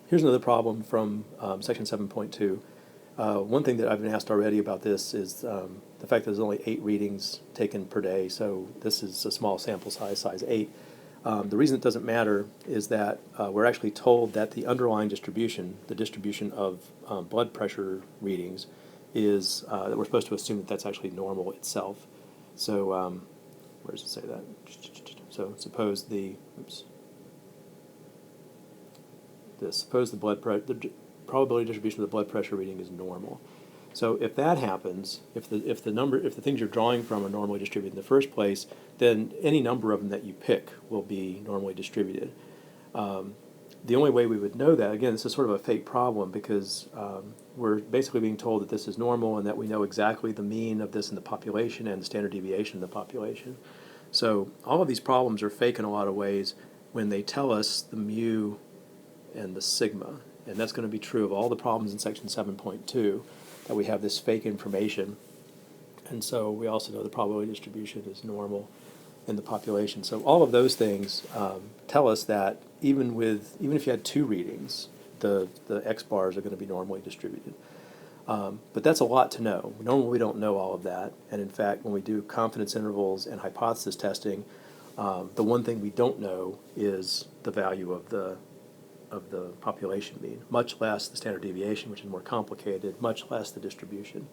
Here's another problem from section 7.2. One thing that I've been asked already about this is the fact that there's only 8 readings taken per day, so this is a small sample size 8. The reason it doesn't matter is that we're actually told that the underlying distribution, the distribution of blood pressure readings, is that we're supposed to assume that that's actually normal itself. So where does it say that? So suppose the the probability distribution of the blood pressure reading is normal. So if that happens, if the things you're drawing from are normally distributed in the first place, then any number of them that you pick will be normally distributed. The only way we would know that, again, this is sort of a fake problem because we're basically being told that this is normal and that we know exactly the mean of this in the population and the standard deviation in the population. So all of these problems are fake in a lot of ways when they tell us the mu and the sigma. And that's going to be true of all the problems in section 7.2, that we have this fake information. And so we also know the probability distribution is normal in the population. So all of those things tell us that even if you had 2 readings, the X bars are going to be normally distributed. But that's a lot to know. Normally we don't know all of that. And in fact, when we do confidence intervals and hypothesis testing, the one thing we don't know is the value of the population mean, much less the standard deviation, which is more complicated, much less the distribution.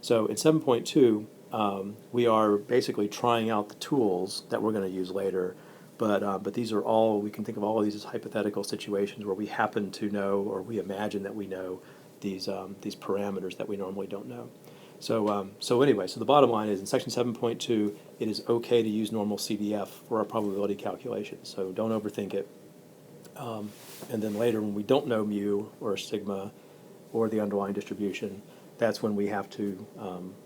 So in 7.2, we are basically trying out the tools that we're going to use later, but these are all, we can think of all of these as hypothetical situations where we happen to know, or we imagine that we know, these parameters that we normally don't know. So anyway, so the bottom line is in section 7.2, it is okay to use normal CDF for our probability calculations, so don't overthink it. And then later, when we don't know mu or sigma or the underlying distribution, that's when we have to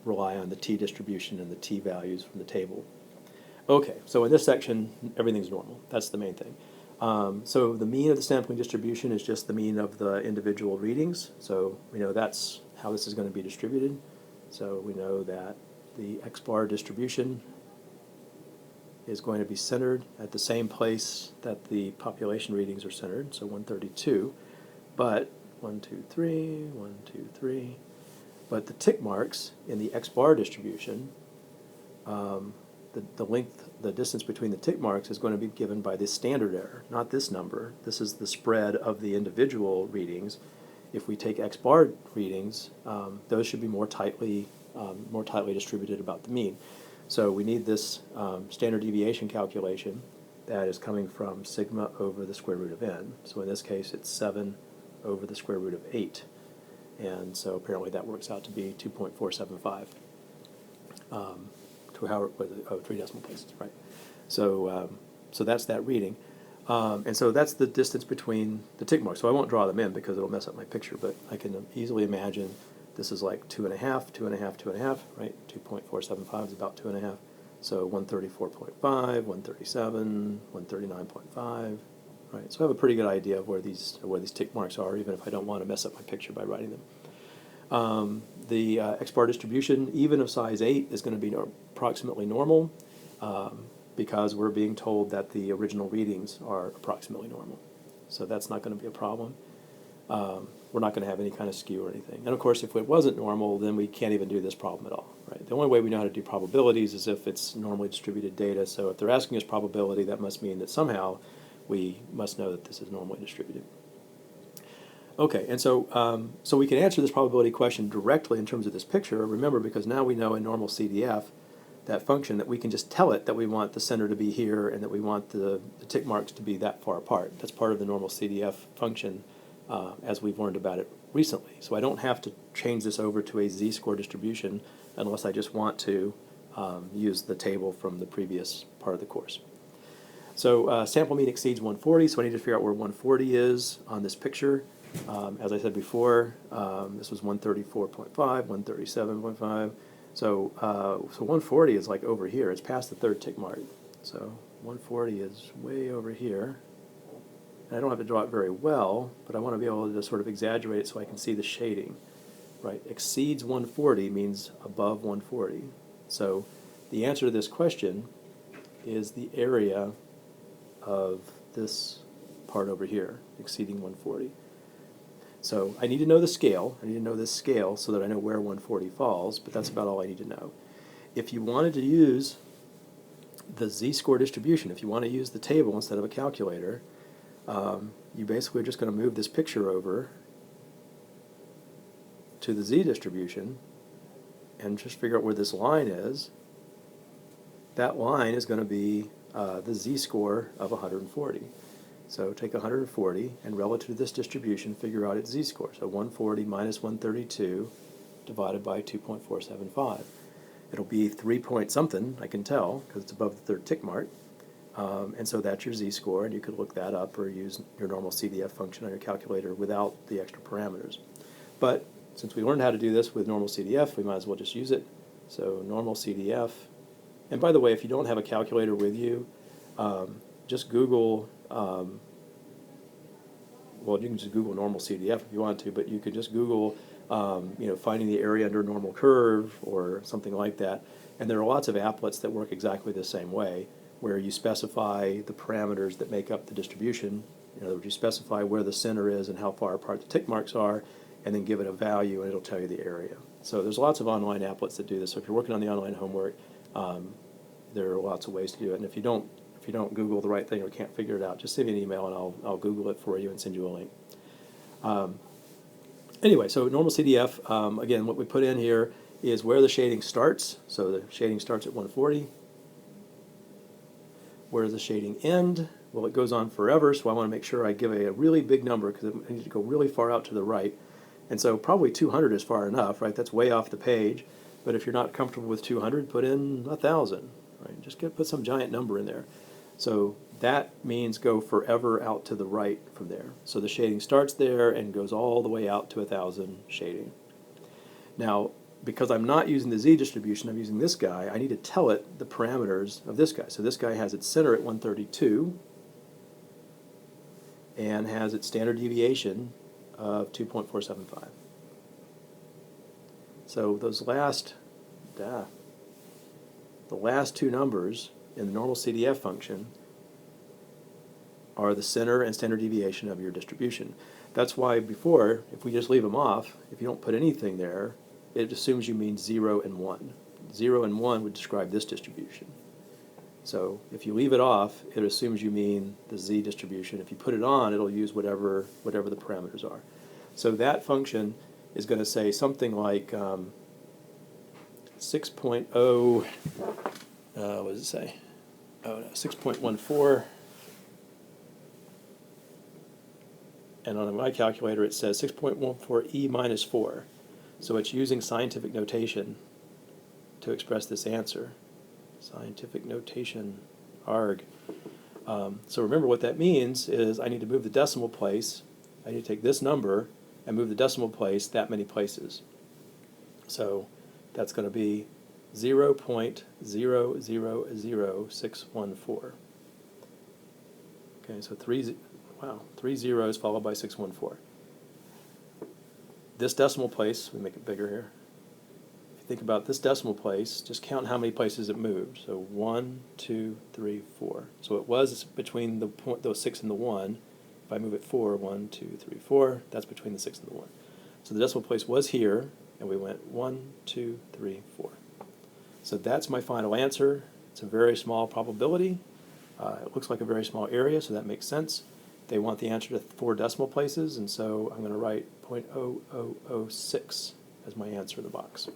rely on the t distribution and the t values from the table. Okay, so in this section, everything's normal. That's the main thing. So the mean of the sampling distribution is just the mean of the individual readings. So we know that's how this is going to be distributed. So we know that the X-bar distribution is going to be centered at the same place that the population readings are centered, so 132, but 1, 2, 3, 1, 2, 3. But the tick marks in the X-bar distribution, the distance between the tick marks is going to be given by this standard error, not this number. This is the spread of the individual readings. If we take X-bar readings, those should be more tightly distributed about the mean. So we need this standard deviation calculation that is coming from sigma over the square root of n. So in this case, it's 7 over the square root of 8. And so apparently that works out to be 2.475. To 3 decimal places, right? So that's that reading. And so that's the distance between the tick marks. So I won't draw them in because it'll mess up my picture, but I can easily imagine this is like 2.5, 2.5, 2.5, right? 2.475 is about 2.5. So 134.5, 137, 139.5, right? So I have a pretty good idea of where these tick marks are, even if I don't want to mess up my picture by writing them. The X-bar distribution, even of size 8, is going to be approximately normal because we're being told that the original readings are approximately normal. So that's not going to be a problem. We're not going to have any kind of skew or anything. And of course, if it wasn't normal, then we can't even do this problem at all, right? The only way we know how to do probabilities is if it's normally distributed data. So if they're asking us probability, that must mean that somehow we must know that this is normally distributed. Okay, and so we can answer this probability question directly in terms of this picture. Remember, because now we know in normal CDF, that function, that we can just tell it that we want the center to be here and that we want the tick marks to be that far apart. That's part of the normal CDF function as we've learned about it recently. So I don't have to change this over to a z-score distribution unless I just want to use the table from the previous part of the course. So sample mean exceeds 140, so I need to figure out where 140 is on this picture. As I said before, this was 134.5, 137.5. So 140 is like over here. It's past the third tick mark. So 140 is way over here. And I don't have to draw it very well, but I want to be able to sort of exaggerate it so I can see the shading. Right? Exceeds 140 means above 140. So the answer to this question is the area of this part over here, exceeding 140. So I need to know the scale. I need to know this scale so that I know where 140 falls, but that's about all I need to know. If you wanted to use the z-score distribution, if you want to use the table instead of a calculator, you basically are just going to move this picture over to the z-distribution and just figure out where this line is. That line is going to be the z-score of 140. So take 140 and relative to this distribution, figure out its z-score. So 140 minus 132 divided by 2.475. It'll be 3 point something, I can tell, because it's above the third tick mark. And so that's your z-score, and you could look that up or use your normal CDF function on your calculator without the extra parameters. But since we learned how to do this with normal CDF, we might as well just use it. So normal CDF. And by the way, if you don't have a calculator with you, just Google, well, you can just Google normal CDF if you want to, but you could just Google, finding the area under a normal curve or something like that. And there are lots of applets that work exactly the same way, where you specify the parameters that make up the distribution. In other words, you specify where the center is and how far apart the tick marks are, and then give it a value, and it'll tell you the area. So there's lots of online applets that do this. So if you're working on the online homework, there are lots of ways to do it. And if you don't Google the right thing or can't figure it out, just send me an email and I'll Google it for you and send you a link. Anyway, so normal CDF, again, what we put in here is where the shading starts. So the shading starts at 140. Where does the shading end? Well, it goes on forever, so I want to make sure I give a really big number because I need to go really far out to the right. And so probably 200 is far enough, right? That's way off the page. But if you're not comfortable with 200, put in 1,000, right? Just put some giant number in there. So that means go forever out to the right from there. So the shading starts there and goes all the way out to 1,000 shading. Now, because I'm not using the z-distribution, I'm using this guy, I need to tell it the parameters of this guy. So this guy has its center at 132 and has its standard deviation of 2.475. So those last two numbers in the normal CDF function are the center and standard deviation of your distribution. That's why before, if we just leave them off, if you don't put anything there, it assumes you mean 0 and 1. 0 and 1 would describe this distribution. So if you leave it off, it assumes you mean the z distribution. If you put it on, it'll use whatever the parameters are. So that function is going to say something like 6.0, what does it say? Oh no, 6.14. And on my calculator it says 6.14 e minus 4. So it's using scientific notation to express this answer. Scientific notation, arg. So remember what that means is I need to move the decimal place. I need to take this number and move the decimal place that many places. So that's going to be 0.000614. Okay, so three zeros followed by 614. This decimal place, we make it bigger here. If you think about this decimal place, just count how many places it moved. So 1, 2, 3, 4. So it was between the 6 and the 1. If I move it 4, 1, 2, 3, 4, that's between the 6 and the 1. So the decimal place was here, and we went 1, 2, 3, 4. So that's my final answer. It's a very small probability. It looks like a very small area, so that makes sense. They want the answer to 4 decimal places, and so I'm going to write 0.0006 as my answer in the box.